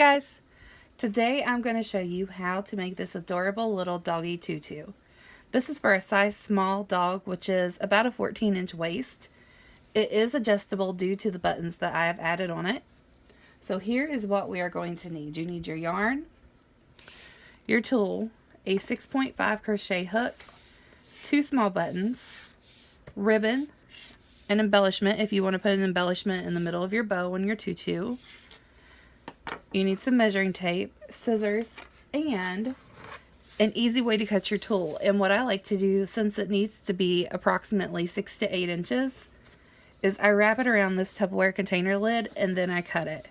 guys! Today I'm going to show you how to make this adorable little doggy tutu. This is for a size small dog, which is about a 14-inch waist. It is adjustable due to the buttons that I have added on it. So here is what we are going to need. You need your yarn, your tulle, a 6.5 crochet hook, 2 small buttons, ribbon, an embellishment if you want to put an embellishment in the middle of your bow on your tutu. You need some measuring tape, scissors, and an easy way to cut your tulle. And what I like to do, since it needs to be approximately 6 to 8 inches, is I wrap it around this Tupperware container lid and then I cut it.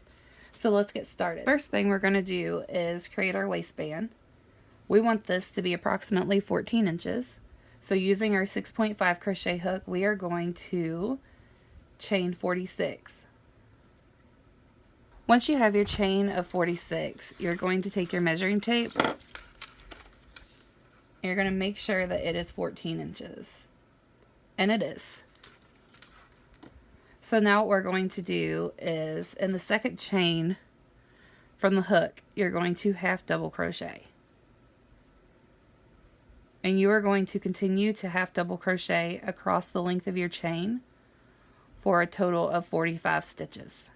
So let's get started. First thing we're going to do is create our waistband. We want this to be approximately 14 inches. So using our 6.5 crochet hook, we are going to chain 46. Once you have your chain of 46, you're going to take your measuring tape. You're going to make sure that it is 14 inches. And it is. So now what we're going to do is, in the second chain from the hook, you're going to half double crochet. And you are going to continue to half double crochet across the length of your chain for a total of 45 stitches.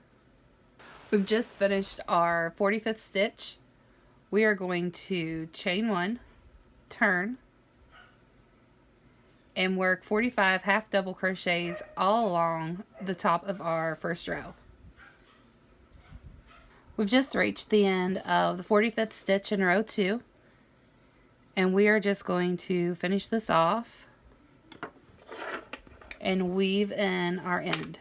We've just finished our 45th stitch. We are going to chain 1, turn, and work 45 half double crochets all along the top of our first row. We've just reached the end of the 45th stitch in row 2, and we are just going to finish this off and weave in our end.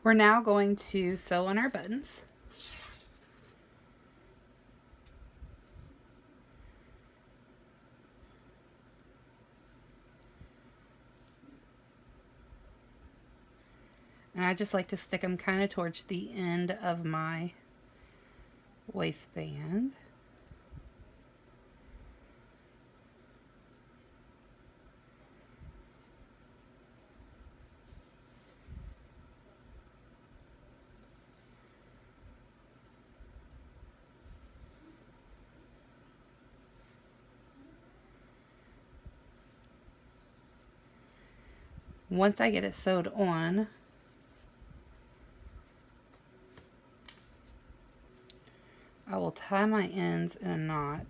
We're now going to sew on our buttons. And I just like to stick them kind of towards the end of my waistband. Once I get it sewed on, I will tie my ends in a knot.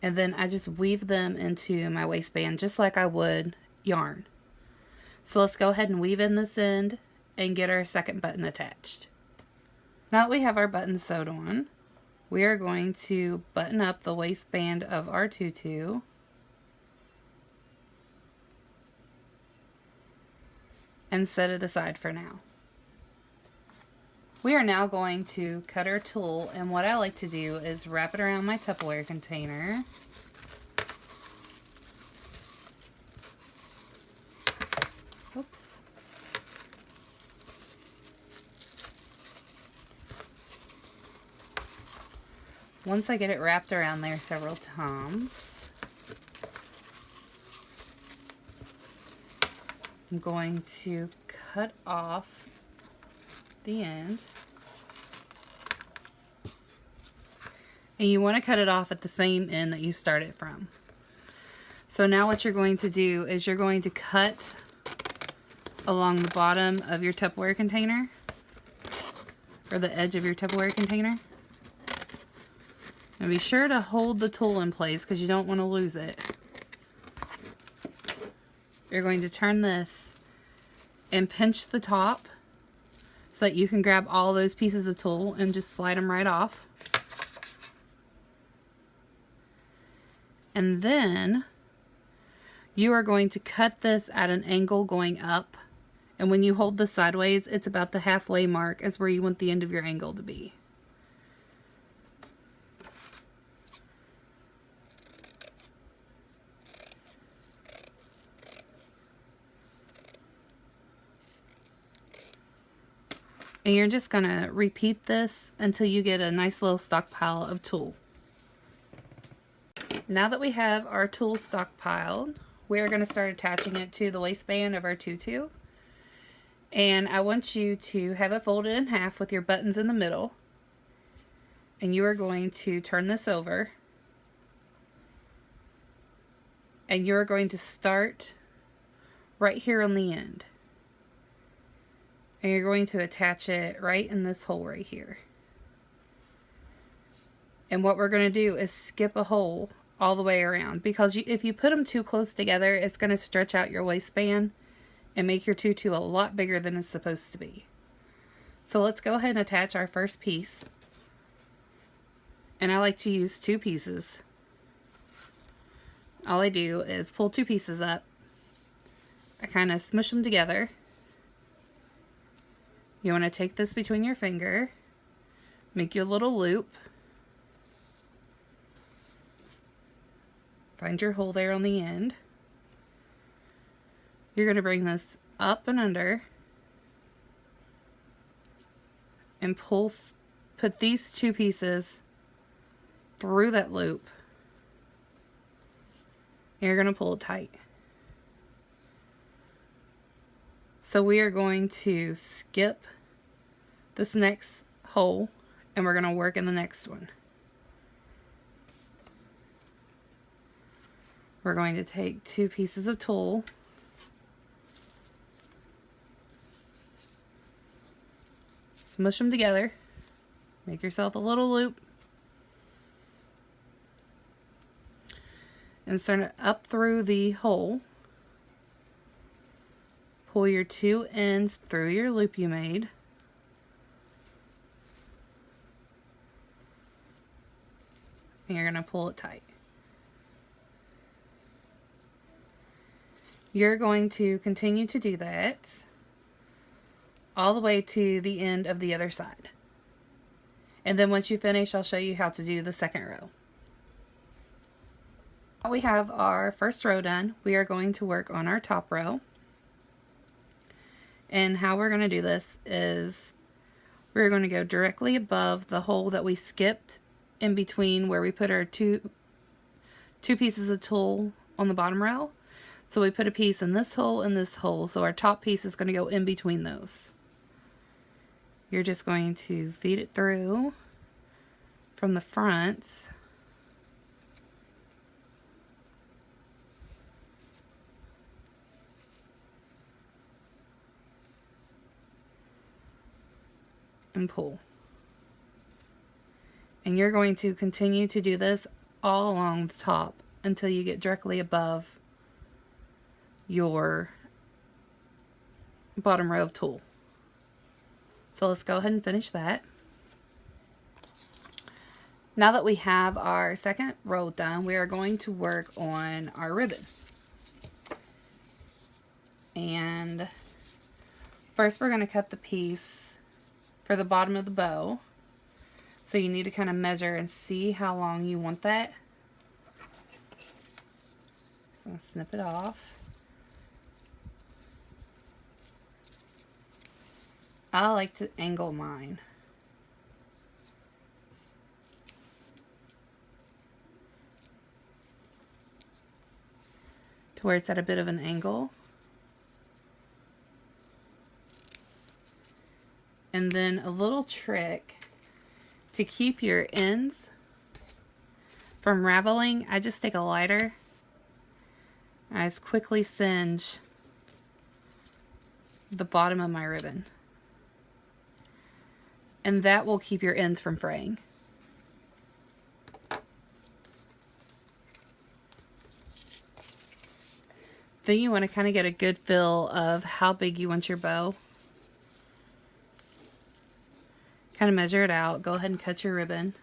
And then I just weave them into my waistband just like I would yarn. So let's go ahead and weave in this end and get our second button attached. Now that we have our buttons sewed on, we are going to button up the waistband of our tutu and set it aside for now. We are now going to cut our tulle, and what I like to do is wrap it around my Tupperware container. Oops. Once I get it wrapped around there several times, I'm going to cut off the end. And you want to cut it off at the same end that you started from. So now what you're going to do is you're going to cut along the bottom of your Tupperware container, or the edge of your Tupperware container. And be sure to hold the tulle in place because you don't want to lose it. You're going to turn this and pinch the top so that you can grab all those pieces of tulle and just slide them right off. And then you are going to cut this at an angle going up. And when you hold this sideways, it's about the halfway mark is where you want the end of your angle to be. And you're just going to repeat this until you get a nice little stockpile of tulle. Now that we have our tulle stockpiled, we're going to start attaching it to the waistband of our tutu. And I want you to have it folded in half with your buttons in the middle. And you are going to turn this over. And you're going to start right here on the end. And you're going to attach it right in this hole right here. And what we're going to do is skip a hole all the way around, because if you put them too close together, it's going to stretch out your waistband and make your tutu a lot bigger than it's supposed to be. So let's go ahead and attach our first piece. And I like to use 2 pieces. All I do is pull 2 pieces up. I kind of smush them together. You want to take this between your finger, make you a little loop. Find your hole there on the end. You're going to bring this up and under and put these 2 pieces through that loop. And you're going to pull it tight. So we are going to skip this next hole and we're going to work in the next one. We're going to take 2 pieces of tulle, smush them together, make yourself a little loop, and start it up through the hole. Pull your 2 ends through your loop you made. And you're going to pull it tight. You're going to continue to do that all the way to the end of the other side. And then once you finish, I'll show you how to do the second row. Now we have our first row done. We are going to work on our top row. And how we're going to do this is we're going to go directly above the hole that we skipped in between where we put our two pieces of tulle on the bottom row. So we put a piece in this hole and this hole, so our top piece is going to go in between those. You're just going to feed it through from the front. And pull. And you're going to continue to do this all along the top until you get directly above your bottom row of tulle. So let's go ahead and finish that. Now that we have our second row done, we are going to work on our ribbon. And first we're going to cut the piece for the bottom of the bow. So you need to kind of measure and see how long you want that. Just going to snip it off. I like to angle mine. To where it's at a bit of an angle. And then a little trick to keep your ends from raveling, I just take a lighter. I just quickly singe the bottom of my ribbon. And that will keep your ends from fraying. Then you want to kind of get a good feel of how big you want your bow. Kind of measure it out. Go ahead and cut your ribbon.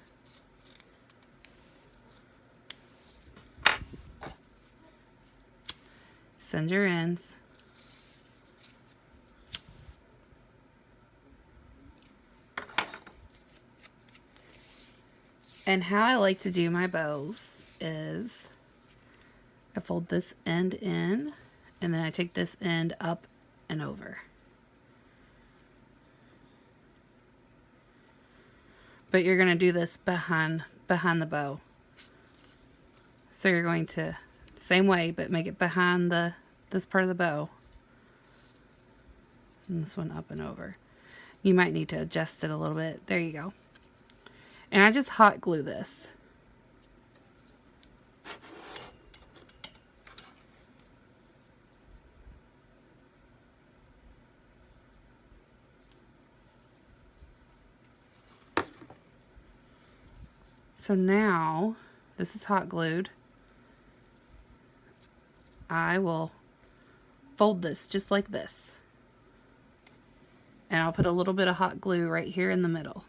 Send your ends. And how I like to do my bows is I fold this end in and then I take this end up and over. But you're going to do this behind the bow. So you're going to, same way, but make it behind this part of the bow. And this one up and over. You might need to adjust it a little bit. There you go. And I just hot glue this. So now, this is hot glued. I will fold this just like this. And I'll put a little bit of hot glue right here in the middle.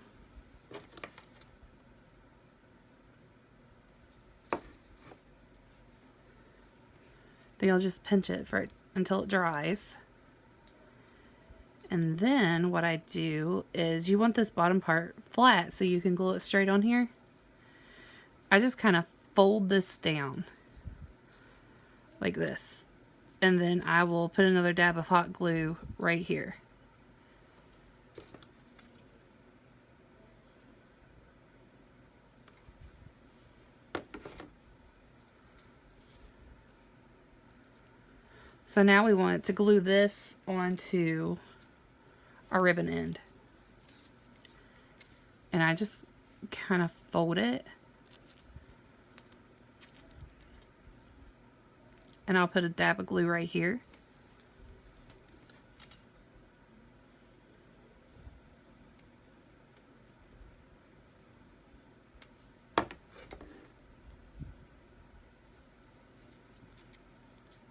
Then I'll just pinch it until it dries. And then what I do is, you want this bottom part flat so you can glue it straight on here. I just kind of fold this down like this. And then I will put another dab of hot glue right here. So now we want to glue this onto our ribbon end. And I just kind of fold it. And I'll put a dab of glue right here.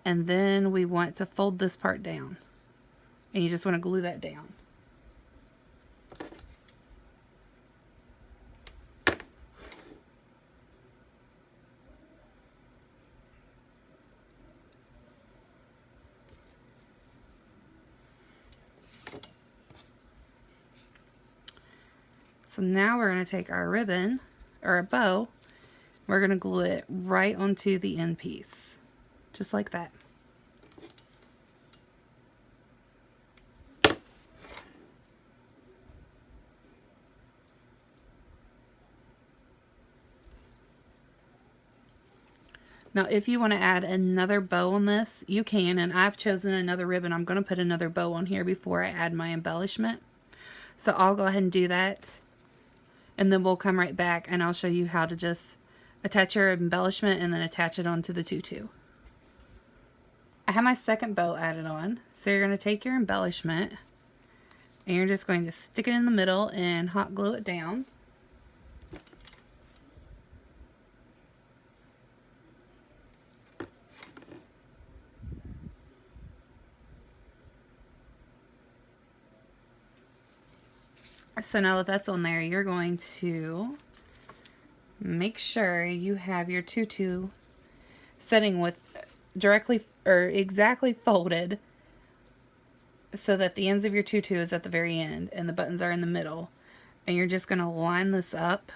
And then we want to fold this part down. And you just want to glue that down. So now we're going to take our ribbon, or a bow, we're going to glue it right onto the end piece. Just like that. Now if you want to add another bow on this, you can, and I've chosen another ribbon. I'm going to put another bow on here before I add my embellishment. So I'll go ahead and do that. And then we'll come right back and I'll show you how to just attach your embellishment and then attach it onto the tutu. I have my second bow added on. So you're going to take your embellishment and you're just going to stick it in the middle and hot glue it down. So now that that's on there, you're going to make sure you have your tutu setting with directly or exactly folded so that the ends of your tutu is at the very end and the buttons are in the middle. And you're just going to line this up.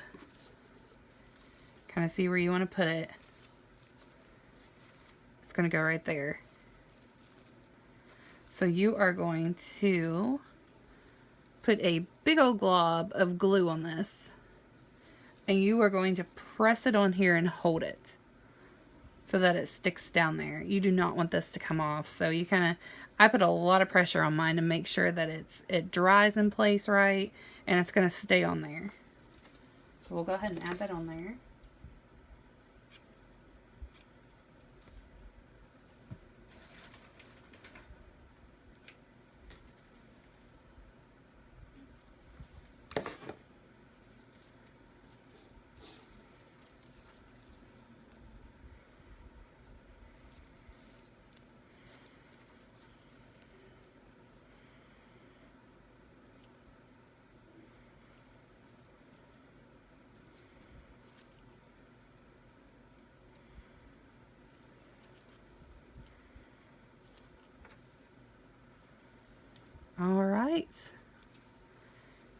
Kind of see where you want to put it. It's going to go right there. So you are going to put a big old glob of glue on this, and you are going to press it on here and hold it so that it sticks down there. You do not want this to come off, so you I put a lot of pressure on mine to make sure that it dries in place right and it's going to stay on there. So we'll go ahead and add that on there. All right.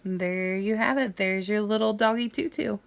There you have it. There's your little doggy tutu.